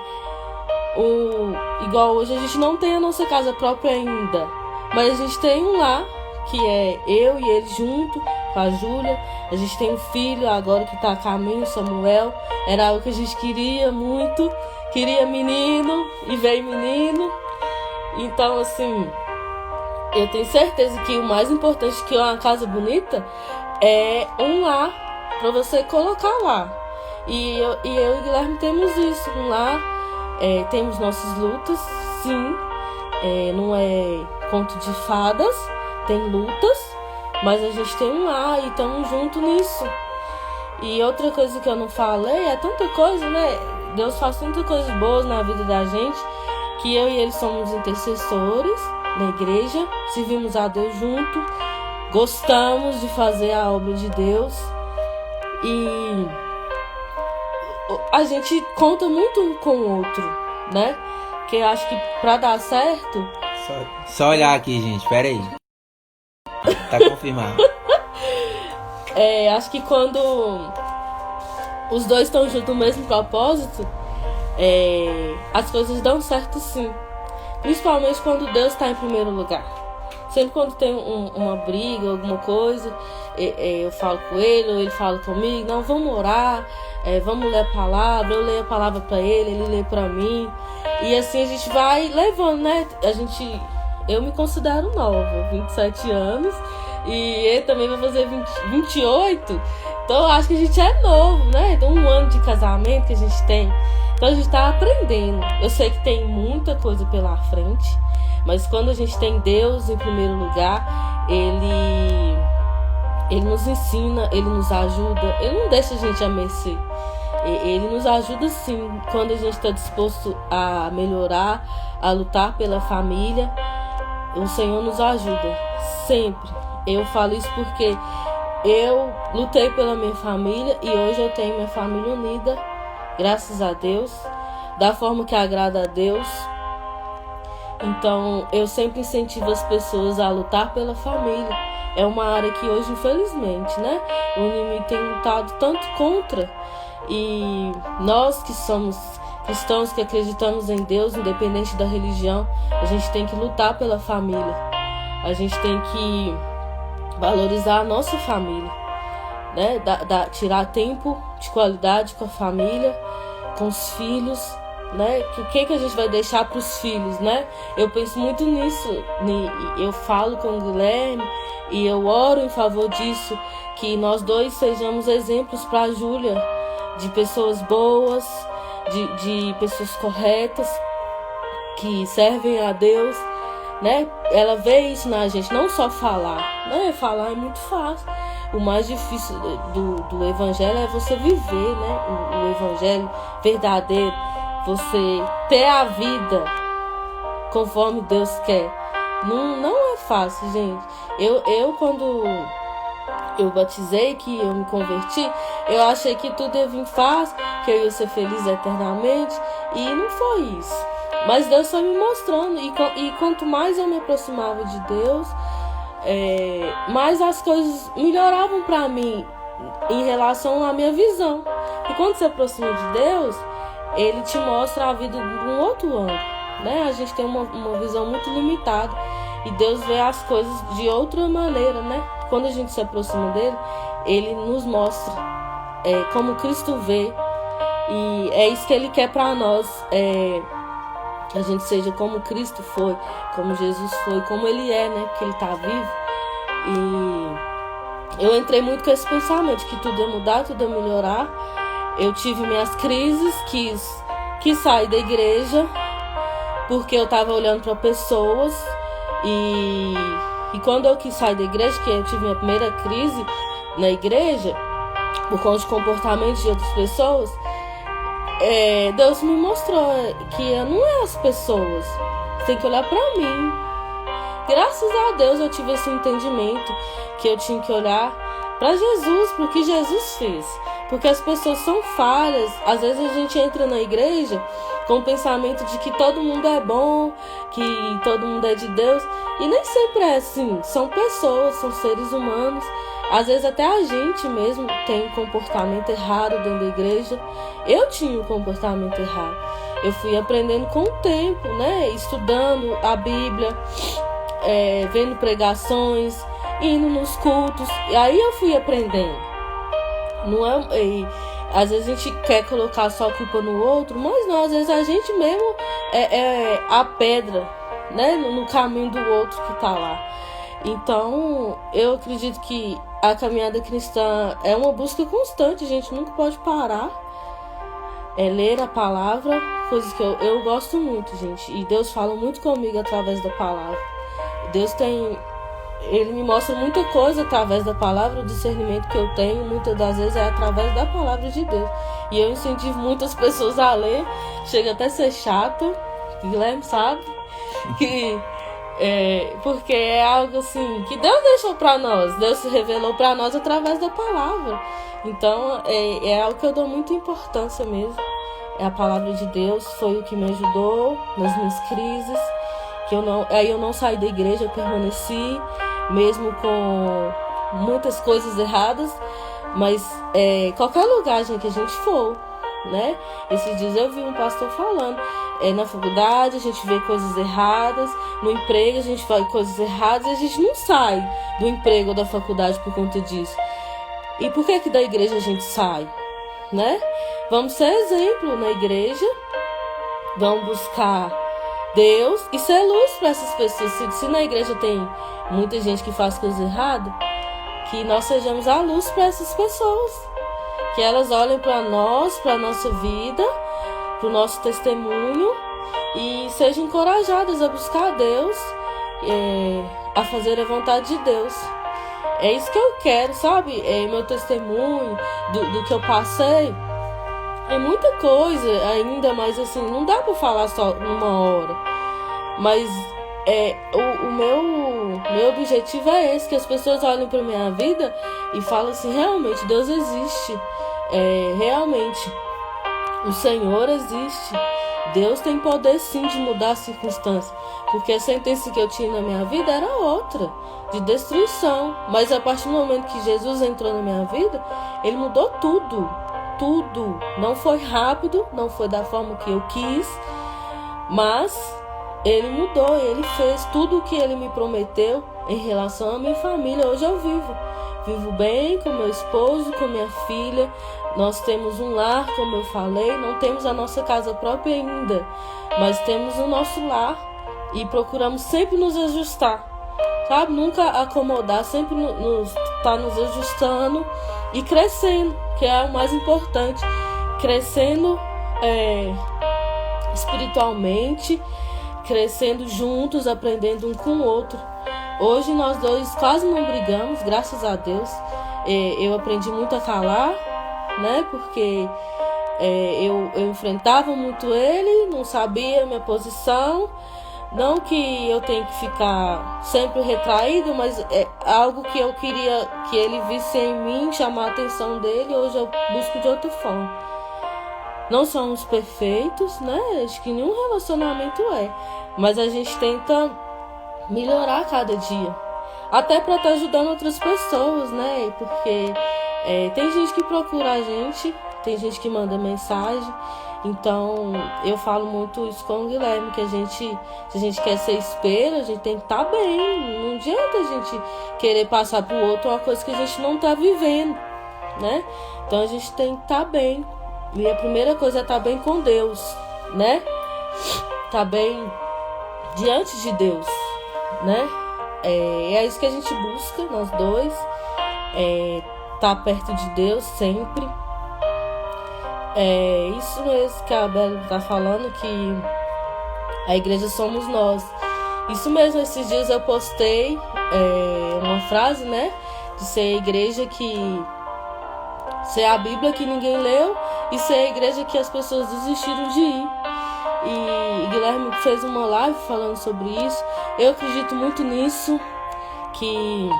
igual hoje a gente não tem a nossa casa própria ainda. Mas a gente tem um lá, que é eu e ele junto, com a Júlia. A gente tem um filho agora que está a caminho, Samuel. Era algo que a gente queria muito. Queria menino e veio menino. Então, assim, eu tenho certeza que o mais importante que uma casa bonita é um lar para você colocar lá. E eu e o Guilherme temos isso, um lar. Temos nossas lutas, sim. Não é conto de fadas, tem lutas, mas a gente tem um lar e estamos juntos nisso. E outra coisa que eu não falei, é tanta coisa, né? Deus faz tantas coisas boas na vida da gente, que eu e ele somos intercessores. na igreja, servimos a Deus junto, gostamos de fazer a obra de Deus e a gente conta muito um com o outro, né? Porque eu acho que pra dar certo... Só olhar aqui, gente, pera aí. Tá confirmado. Acho que quando os dois estão juntos no mesmo propósito, as coisas dão certo sim. Principalmente quando Deus está em primeiro lugar. Sempre quando tem uma briga, alguma coisa, eu falo com ele, ou ele fala comigo, não, vamos orar, vamos ler a palavra, eu leio a palavra para ele lê para mim. E assim a gente vai levando, né? Eu me considero nova, 27 anos, e ele também vai fazer 28. Então eu acho que a gente é novo, né? Então 1 ano de casamento que a gente tem. Então a gente tá aprendendo. Eu sei que tem muita coisa pela frente, mas quando a gente tem Deus em primeiro lugar, Ele nos ensina, Ele nos ajuda, Ele não deixa a gente a mercê. Ele nos ajuda sim, quando a gente está disposto a melhorar, a lutar pela família. O Senhor nos ajuda, sempre. Eu falo isso porque eu lutei pela minha família e hoje eu tenho minha família unida, graças a Deus, da forma que agrada a Deus. Então, eu sempre incentivo as pessoas a lutar pela família. É uma área que hoje, infelizmente, né, o inimigo tem lutado tanto contra. E nós que somos cristãos, que acreditamos em Deus, independente da religião, a gente tem que lutar pela família. A gente tem que valorizar a nossa família, né? Tirar tempo de qualidade com a família, com os filhos, né? O que a gente vai deixar para os filhos, né? Eu penso muito nisso. Eu falo com o Guilherme e eu oro em favor disso, que nós dois sejamos exemplos para a Júlia, de pessoas boas, de pessoas corretas, que servem a Deus, né? Ela vê isso na gente, não só falar, né? Falar é muito fácil. O mais difícil do evangelho é você viver, né? O evangelho verdadeiro, você ter a vida conforme Deus quer. Não é fácil, gente. Eu quando eu batizei, que eu me converti, eu achei que tudo ia vir fácil, que eu ia ser feliz eternamente, e não foi isso. Mas Deus foi me mostrando, e quanto mais eu me aproximava de Deus, mais as coisas melhoravam para mim em relação à minha visão. E quando você aproxima de Deus, Ele te mostra a vida de um outro ângulo, né? A gente tem uma visão muito limitada, e Deus vê as coisas de outra maneira, né? Quando a gente se aproxima dele, ele nos mostra como Cristo vê, e é isso que ele quer para nós, que a gente seja como Cristo foi, como Jesus foi, como ele é, né? Que ele tá vivo. E eu entrei muito com esse pensamento que tudo ia mudar, tudo ia melhorar. Eu tive minhas crises, quis sair da igreja, porque eu tava olhando para pessoas, e quando eu quis sair da igreja, que eu tive minha primeira crise na igreja, por conta de comportamento de outras pessoas, Deus me mostrou que não é as pessoas, você tem que olhar pra mim. Graças a Deus eu tive esse entendimento, que eu tinha que olhar pra Jesus, pro que Jesus fez. Porque as pessoas são falhas. Às vezes a gente entra na igreja com o pensamento de que todo mundo é bom, que todo mundo é de Deus, e nem sempre é assim. São pessoas, são seres humanos. Às vezes até a gente mesmo tem um comportamento errado dentro da igreja. Eu tinha um comportamento errado. Eu fui aprendendo com o tempo, né? Estudando a Bíblia, vendo pregações, indo nos cultos. E aí eu fui aprendendo. Não às vezes a gente quer colocar só a culpa no outro, mas não, às vezes a gente mesmo é a pedra, né, no caminho do outro que tá lá. Então, eu acredito que a caminhada cristã é uma busca constante, a gente nunca pode parar. Ler a palavra, coisas que eu gosto muito, gente. E Deus fala muito comigo através da palavra. Ele me mostra muita coisa através da palavra. O discernimento que eu tenho, muitas das vezes, é através da palavra de Deus. E eu incentivo muitas pessoas a ler. Chega até a ser chato, Guilherme sabe, que Porque é algo assim que Deus deixou para nós, Deus se revelou para nós através da palavra. Então é algo que eu dou muita importância mesmo. A palavra de Deus foi o que me ajudou nas minhas crises, que eu não saí da igreja, eu permaneci, mesmo com muitas coisas erradas, mas qualquer lugar, gente, que a gente for, né? Esses dias eu vi um pastor falando, na faculdade a gente vê coisas erradas, no emprego a gente vê coisas erradas e a gente não sai do emprego ou da faculdade por conta disso. E por que da igreja a gente sai, né? Vamos ser exemplo na igreja, vamos buscar Deus e ser luz para essas pessoas. Se na igreja tem muita gente que faz coisas erradas, que nós sejamos a luz para essas pessoas, que elas olhem para nós, para a nossa vida, para o nosso testemunho e sejam encorajadas a buscar Deus, a fazer a vontade de Deus. É isso que eu quero, sabe? Meu testemunho do que eu passei. É muita coisa ainda, mas assim, não dá pra falar só numa hora. Mas o meu objetivo é esse, que as pessoas olhem pra minha vida e falem assim, realmente, Deus existe. Realmente, o Senhor existe. Deus tem poder sim de mudar as circunstâncias. Porque a sentença que eu tinha na minha vida era outra, de destruição. Mas a partir do momento que Jesus entrou na minha vida, Ele mudou tudo. Tudo. Não foi rápido, não foi da forma que eu quis, mas Ele mudou, Ele fez tudo o que Ele me prometeu em relação à minha família. Hoje eu vivo bem com meu esposo, com minha filha. Nós temos um lar, como eu falei, não temos a nossa casa própria ainda, mas temos o nosso lar e procuramos sempre nos ajustar, sabe? Nunca acomodar, sempre nos ajustando e crescendo, que é o mais importante, crescendo espiritualmente, crescendo juntos, aprendendo um com o outro. Hoje nós dois quase não brigamos, graças a Deus. Eu aprendi muito a calar, né? Porque eu enfrentava muito ele, não sabia a minha posição. Não que eu tenha que ficar sempre retraído, mas é algo que eu queria que ele visse em mim, chamar a atenção dele. Hoje eu busco de outra forma. Não somos perfeitos, né? Acho que nenhum relacionamento mas a gente tenta melhorar cada dia, até para estar ajudando outras pessoas, né? Porque tem gente que procura a gente, tem gente que manda mensagem. Então, eu falo muito isso com o Guilherme, que se a gente quer ser espelho, a gente tem que estar bem. Não adianta a gente querer passar pro outro uma coisa que a gente não tá vivendo, né? Então, a gente tem que estar bem. E a primeira coisa é estar bem com Deus, né? Estar bem diante de Deus, né? É isso que a gente busca, nós dois. Estar perto de Deus sempre. Isso mesmo que a Bela está falando, que a igreja somos nós. Isso mesmo, esses dias eu postei uma frase, né? De ser a igreja ser a Bíblia que ninguém leu e ser a igreja que as pessoas desistiram de ir. E Guilherme fez uma live falando sobre isso. Eu acredito muito nisso, que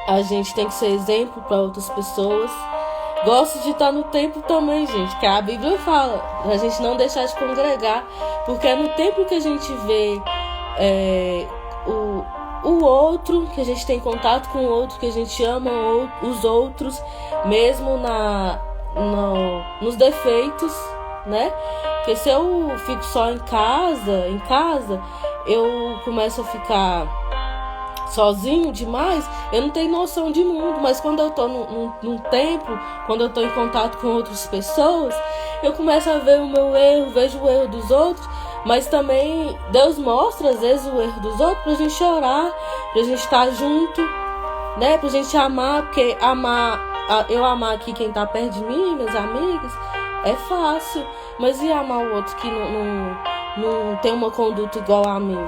a gente tem que ser exemplo para outras pessoas. Gosto de estar no templo também, gente, que a Bíblia fala, a gente não deixar de congregar, porque é no templo que a gente vê o outro, que a gente tem contato com o outro, que a gente ama os outros, mesmo nos defeitos, né? Porque se eu fico só em casa, eu começo a ficar sozinho demais, eu não tenho noção de mundo. Mas quando eu tô num templo, quando eu tô em contato com outras pessoas, eu começo a ver o meu erro, vejo o erro dos outros, mas também Deus mostra às vezes o erro dos outros pra gente orar, pra gente estar junto, né? Pra gente amar, porque eu amar aqui quem tá perto de mim, meus amigos, é fácil, mas e amar o outro que não tem uma conduta igual a mim?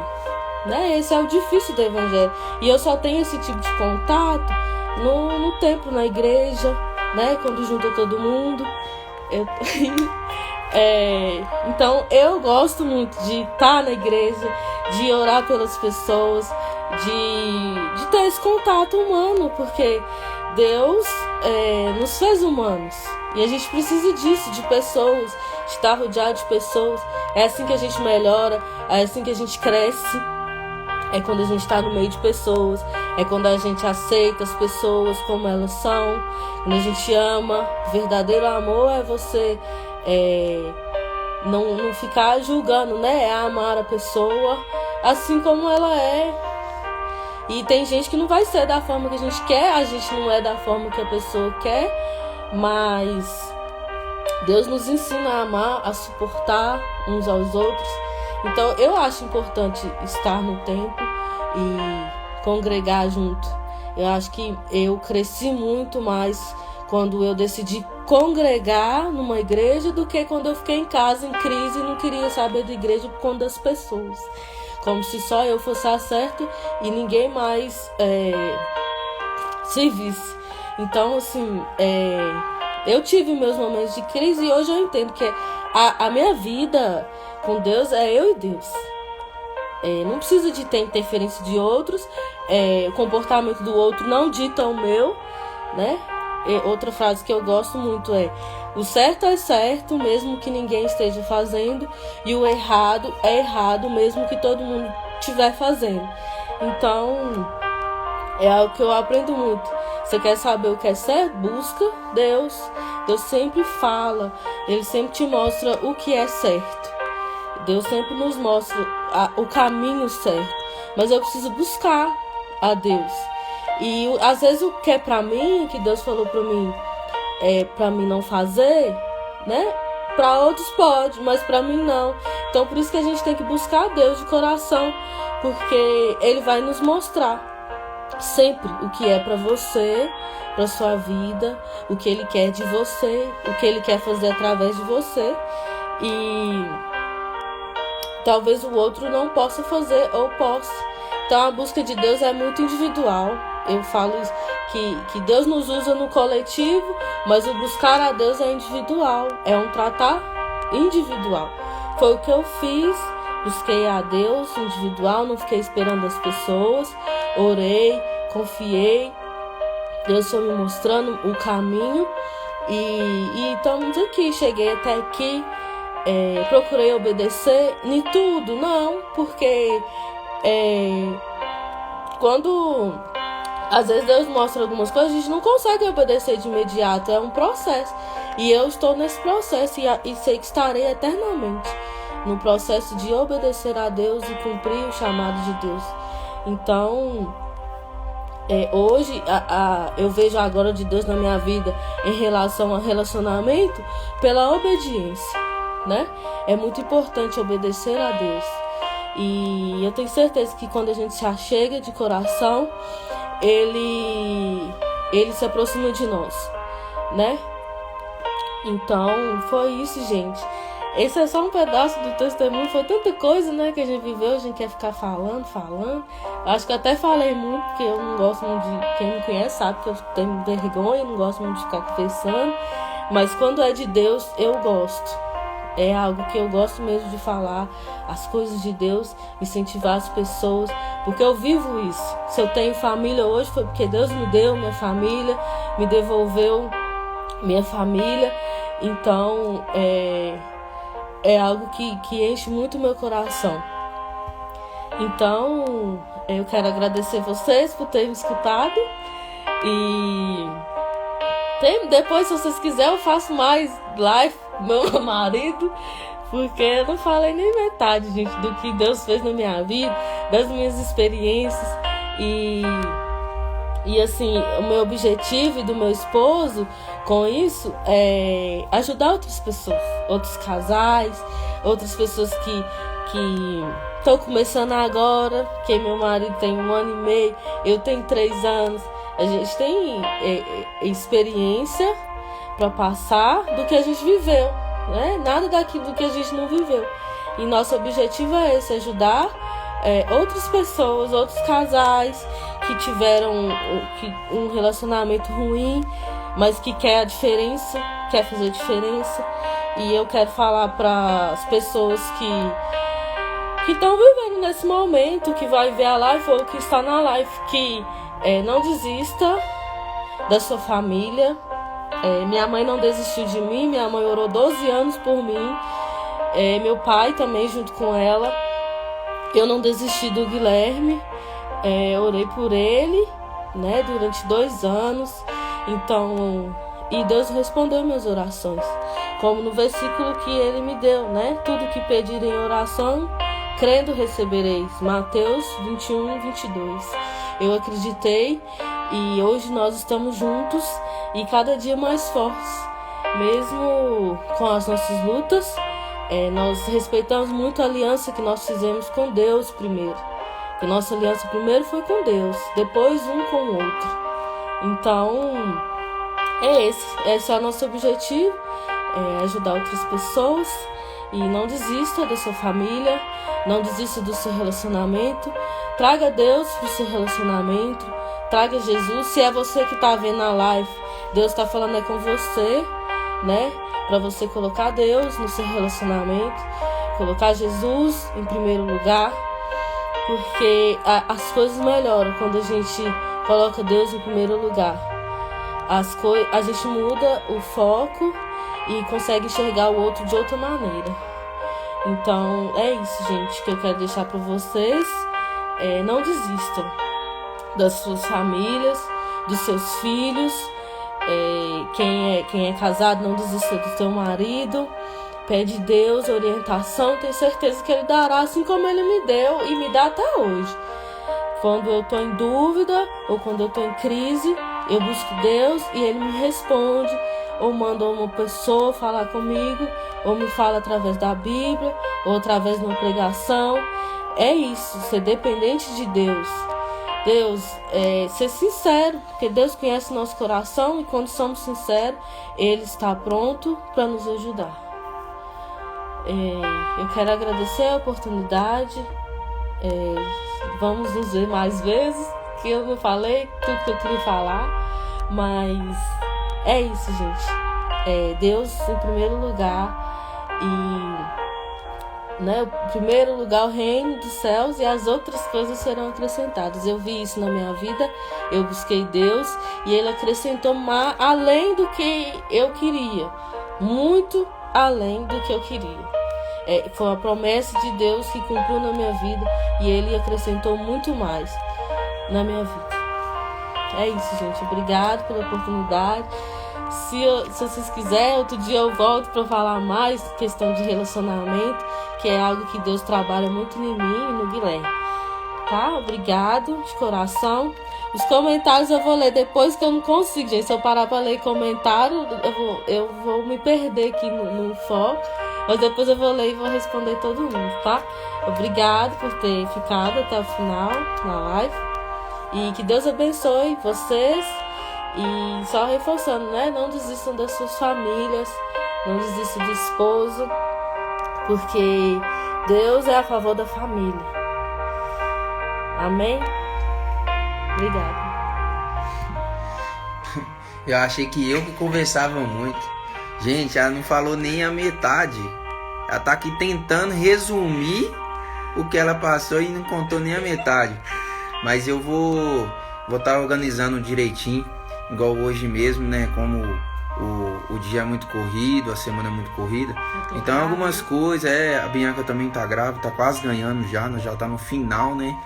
Né? Esse é o difícil do evangelho. E eu só tenho esse tipo de contato no templo, na igreja, né? Quando junta todo mundo. Então eu gosto muito de estar na igreja, de orar pelas pessoas, de ter esse contato humano, porque Deus nos fez humanos. E a gente precisa disso, de pessoas, de estar rodeado de pessoas. É assim que a gente melhora, é assim que a gente cresce. É quando a gente está no meio de pessoas, é quando a gente aceita as pessoas como elas são, quando a gente ama. Verdadeiro amor é você não ficar julgando, né? É amar a pessoa assim como ela é. E tem gente que não vai ser da forma que a gente quer, a gente não é da forma que a pessoa quer, mas Deus nos ensina a amar, a suportar uns aos outros. Então eu acho importante estar no templo e congregar junto. Eu acho que eu cresci muito mais quando eu decidi congregar numa igreja do que quando eu fiquei em casa em crise e não queria saber da igreja por conta das pessoas. Como se só eu fosse a certa e ninguém mais servisse. Então, assim, eu tive meus momentos de crise e hoje eu entendo que a minha vida com Deus é eu e Deus. Não precisa de ter interferência de outros. O comportamento do outro não dita o meu, né? Outra frase que eu gosto muito é: o certo é certo, mesmo que ninguém esteja fazendo, e o errado é errado, mesmo que todo mundo estiver fazendo. Então, é algo que eu aprendo muito. Você quer saber o que é certo? Busca Deus. Deus sempre fala, Ele sempre te mostra o que é certo. Deus sempre nos mostra o caminho certo. Mas eu preciso buscar a Deus. E às vezes o que é pra mim, que Deus falou pra mim, pra mim não fazer, né? Pra outros pode, mas pra mim não. Então por isso que a gente tem que buscar Deus de coração, porque Ele vai nos mostrar sempre o que é pra você, pra sua vida, o que Ele quer de você, o que Ele quer fazer através de você. E talvez o outro não possa fazer ou possa. Então a busca de Deus é muito individual. Eu falo que Deus nos usa no coletivo, mas o buscar a Deus é individual. É um tratar individual. Foi o que eu fiz. Busquei a Deus individual, não fiquei esperando as pessoas. Orei, confiei. Deus foi me mostrando o caminho. E estamos aqui. Cheguei até aqui. Procurei obedecer em tudo, não, porque quando às vezes Deus mostra algumas coisas, a gente não consegue obedecer de imediato, é um processo, e eu estou nesse processo e sei que estarei eternamente no processo de obedecer a Deus e cumprir o chamado de Deus. Então hoje eu vejo a glória de Deus na minha vida em relação ao relacionamento pela obediência, né? É muito importante obedecer a Deus. E eu tenho certeza que quando a gente se achega de coração, Ele se aproxima de nós, né? Então, foi isso, gente. Esse é só um pedaço do testemunho. Foi tanta coisa, né, que a gente viveu. A gente quer ficar falando. Acho que eu até falei muito, porque eu não gosto muito de... Quem me conhece sabe que eu tenho vergonha, não gosto muito de ficar conversando. Mas quando é de Deus, eu gosto. É algo que eu gosto mesmo de falar, as coisas de Deus, incentivar as pessoas, porque eu vivo isso. Se eu tenho família hoje, foi porque Deus me deu minha família, me devolveu minha família. Então, é algo que enche muito meu coração. Então, eu quero agradecer vocês por terem me escutado. E depois, se vocês quiserem, eu faço mais live com meu marido, porque eu não falei nem metade, gente, do que Deus fez na minha vida, das minhas experiências. E assim, o meu objetivo e do meu esposo com isso é ajudar outras pessoas, outros casais, outras pessoas que estão começando agora, que meu marido tem 1 ano e meio, eu tenho 3 anos. A gente tem experiência para passar do que a gente viveu, né? Nada daquilo que a gente não viveu. E nosso objetivo é esse, ajudar outras pessoas, outros casais que tiveram um relacionamento ruim, mas que quer a diferença, quer fazer diferença. E eu quero falar para as pessoas que estão vivendo nesse momento, que vai ver a live ou que está na live, que não desista da sua família. Minha mãe não desistiu de mim, minha mãe orou 12 anos por mim, meu pai também junto com ela. Eu não desisti do Guilherme, orei por ele, né, durante 2 anos. Então, e Deus respondeu minhas orações, como no versículo que ele me deu, né? Tudo que pedirem em oração, crendo recebereis. Mateus 21, 22. Eu acreditei e hoje nós estamos juntos e cada dia mais fortes. Mesmo com as nossas lutas, nós respeitamos muito a aliança que nós fizemos com Deus primeiro. A nossa aliança primeiro foi com Deus, depois um com o outro. Então, esse é o nosso objetivo, ajudar outras pessoas. E não desista da sua família, não desista do seu relacionamento. Traga Deus para o seu relacionamento, traga Jesus. Se é você que está vendo a live, Deus está falando com você, né? Para você colocar Deus no seu relacionamento, colocar Jesus em primeiro lugar, porque as coisas melhoram quando a gente coloca Deus em primeiro lugar. A gente muda o foco e consegue enxergar o outro de outra maneira. Então é isso, gente, que eu quero deixar para vocês. Não desistam das suas famílias, dos seus filhos. Quem é casado, não desista do seu marido. Pede Deus orientação, tenho certeza que Ele dará, assim como Ele me deu e me dá até hoje. Quando eu estou em dúvida ou quando eu estou em crise, eu busco Deus e Ele me responde, ou manda uma pessoa falar comigo, ou me fala através da Bíblia, ou através de uma pregação. É isso, ser dependente de Deus. Deus, ser sincero, porque Deus conhece o nosso coração e quando somos sinceros, Ele está pronto para nos ajudar. Eu quero agradecer a oportunidade. Vamos nos ver mais vezes, que eu não falei tudo que eu queria falar, mas é isso, gente. Deus em primeiro lugar e, né, em primeiro lugar o reino dos céus e as outras coisas serão acrescentadas. Eu vi isso na minha vida, eu busquei Deus e Ele acrescentou além do que eu queria, muito além do que eu queria. Foi uma promessa de Deus que cumpriu na minha vida e Ele acrescentou muito mais na minha vida. É isso, gente. Obrigado pela oportunidade. Se vocês quiserem, outro dia eu volto para falar mais questão de relacionamento, que é algo que Deus trabalha muito em mim e no Guilherme. Tá? Obrigado de coração. Os comentários eu vou ler depois, que eu não consigo, gente. Se eu parar para ler comentário, eu vou me perder aqui no foco. Mas depois eu vou ler e vou responder todo mundo, tá? Obrigado por ter ficado até o final na live. E que Deus abençoe vocês. E só reforçando, né? Não desistam das suas famílias. Não desistam do esposo. Porque Deus é a favor da família. Amém? Obrigado. Eu achei que eu que conversava muito. Gente, ela não falou nem a metade. Ela tá aqui tentando resumir o que ela passou e não contou nem a metade. Mas eu vou estar organizando direitinho, igual hoje mesmo, né? Como o dia é muito corrido, a semana é muito corrida. Então algumas coisas, a Bianca também tá grávida, tá quase ganhando já, nós já tá no final, né?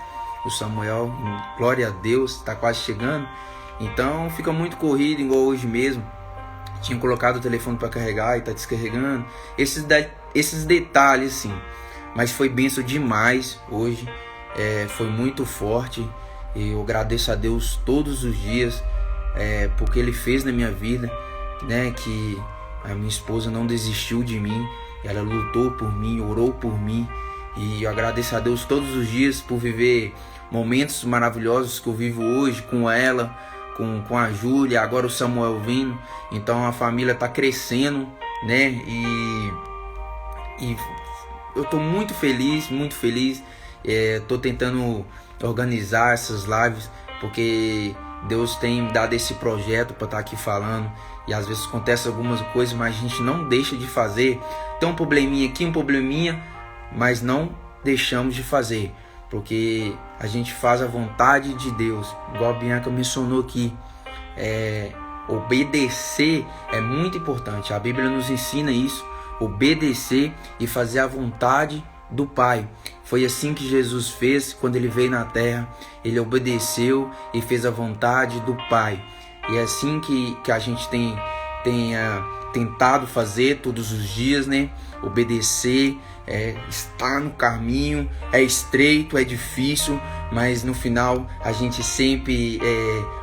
O Samuel, glória a Deus, tá quase chegando. Então fica muito corrido, igual hoje mesmo. Tinha colocado o telefone para carregar e tá descarregando. Esses detalhes, assim. Mas foi bênção demais hoje. Foi muito forte. Eu agradeço a Deus todos os dias porque Ele fez na minha vida, né? Que a minha esposa não desistiu de mim. Ela lutou por mim, orou por mim. E eu agradeço a Deus todos os dias por viver momentos maravilhosos que eu vivo hoje com ela, com a Júlia, agora o Samuel vindo. Então a família está crescendo, né? E eu estou muito feliz, muito feliz. Estou tentando organizar essas lives, porque Deus tem me dado esse projeto para estar aqui falando. E às vezes acontece algumas coisas, mas a gente não deixa de fazer. Tem um probleminha aqui, um probleminha, mas não deixamos de fazer, porque a gente faz a vontade de Deus. Igual a Bianca mencionou aqui, obedecer é muito importante. A Bíblia nos ensina isso, obedecer e fazer a vontade do Pai. Foi assim que Jesus fez quando ele veio na terra. Ele obedeceu e fez a vontade do Pai. E é assim que a gente tem tentado fazer todos os dias, né? Obedecer, estar no caminho, é estreito, é difícil, mas no final a gente sempre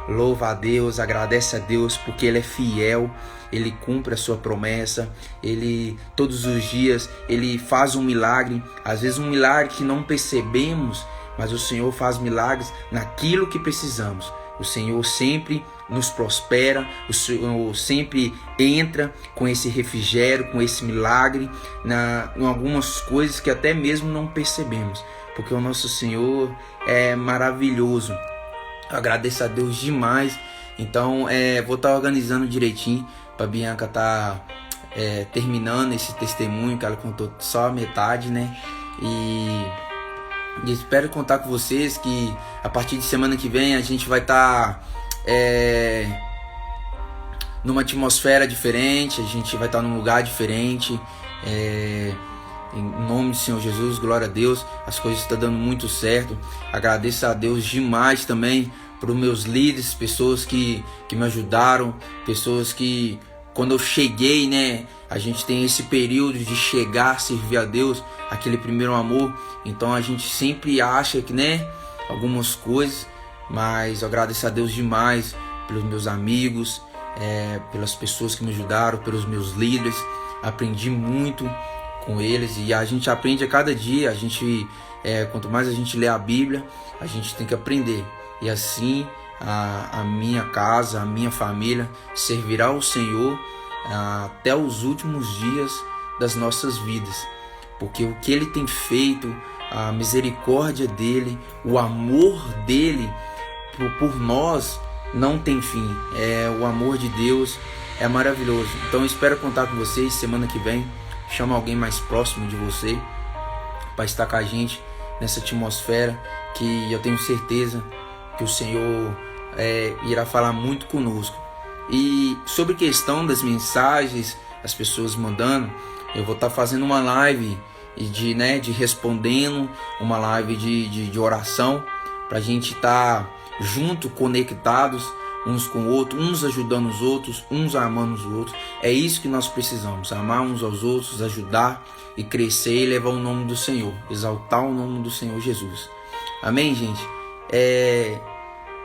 louva a Deus, agradece a Deus, porque Ele é fiel, Ele cumpre a sua promessa, Ele todos os dias Ele faz um milagre, às vezes um milagre que não percebemos, mas o Senhor faz milagres naquilo que precisamos. O Senhor sempre nos prospera, o Senhor sempre entra com esse refrigério, com esse milagre, em algumas coisas que até mesmo não percebemos, porque o nosso Senhor é maravilhoso. Eu agradeço a Deus demais. Então vou estar organizando direitinho para a Bianca estar terminando esse testemunho, que ela contou só a metade, né? E espero contar com vocês que a partir de semana que vem a gente vai estar numa atmosfera diferente, a gente vai estar num lugar diferente, em nome do Senhor Jesus, glória a Deus. As coisas estão dando muito certo. Agradeço a Deus demais também para os meus líderes, pessoas que me ajudaram, pessoas que quando eu cheguei, né, a gente tem esse período de chegar, servir a Deus, aquele primeiro amor. Então a gente sempre acha que, né, algumas coisas, mas eu agradeço a Deus demais pelos meus amigos, pelas pessoas que me ajudaram, pelos meus líderes. Aprendi muito com eles e a gente aprende a cada dia. A gente, quanto mais a gente lê a Bíblia, a gente tem que aprender. E assim a minha casa, a minha família servirá ao Senhor até os últimos dias das nossas vidas, porque o que Ele tem feito, a misericórdia dEle, o amor dEle por nós não tem fim. O amor de Deus é maravilhoso. Então eu espero contar com vocês semana que vem. Chama alguém mais próximo de você para estar com a gente nessa atmosfera, que eu tenho certeza que o Senhor irá falar muito conosco. E sobre a questão das mensagens, as pessoas mandando, eu vou estar fazendo uma live de respondendo, uma live de oração, para a gente estar junto, conectados uns com o outro, uns ajudando os outros, uns amando os outros. É isso que nós precisamos, amar uns aos outros, ajudar e crescer e levar o nome do Senhor, exaltar o nome do Senhor Jesus. Amém, gente?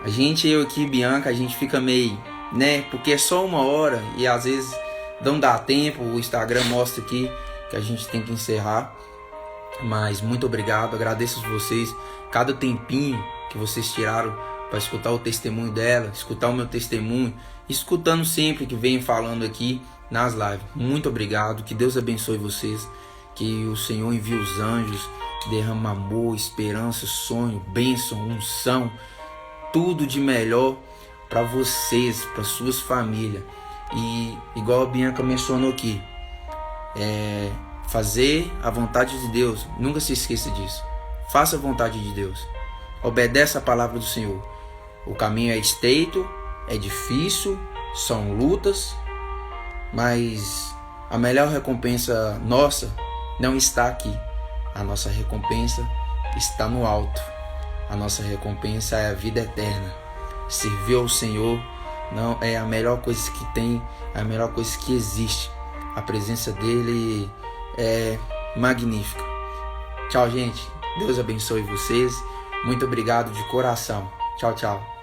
A gente, eu aqui, Bianca, a gente fica meio, né? Porque é só 1 hora e às vezes não dá tempo. O Instagram mostra aqui que a gente tem que encerrar. Mas muito obrigado, agradeço a vocês, cada tempinho que vocês tiraram para escutar o testemunho dela, escutar o meu testemunho, escutando sempre que venho falando aqui nas lives. Muito obrigado, que Deus abençoe vocês, que o Senhor envie os anjos, derrama amor, esperança, sonho, bênção, unção, tudo de melhor para vocês, para suas famílias. E igual a Bianca mencionou aqui, fazer a vontade de Deus, nunca se esqueça disso. Faça a vontade de Deus, obedece a palavra do Senhor. O caminho é estreito, é difícil, são lutas, mas a melhor recompensa nossa não está aqui. A nossa recompensa está no alto. A nossa recompensa é a vida eterna. Servir ao Senhor não é a melhor coisa que tem, é a melhor coisa que existe. A presença dele é magnífica. Tchau, gente. Deus abençoe vocês. Muito obrigado de coração. Tchau, tchau.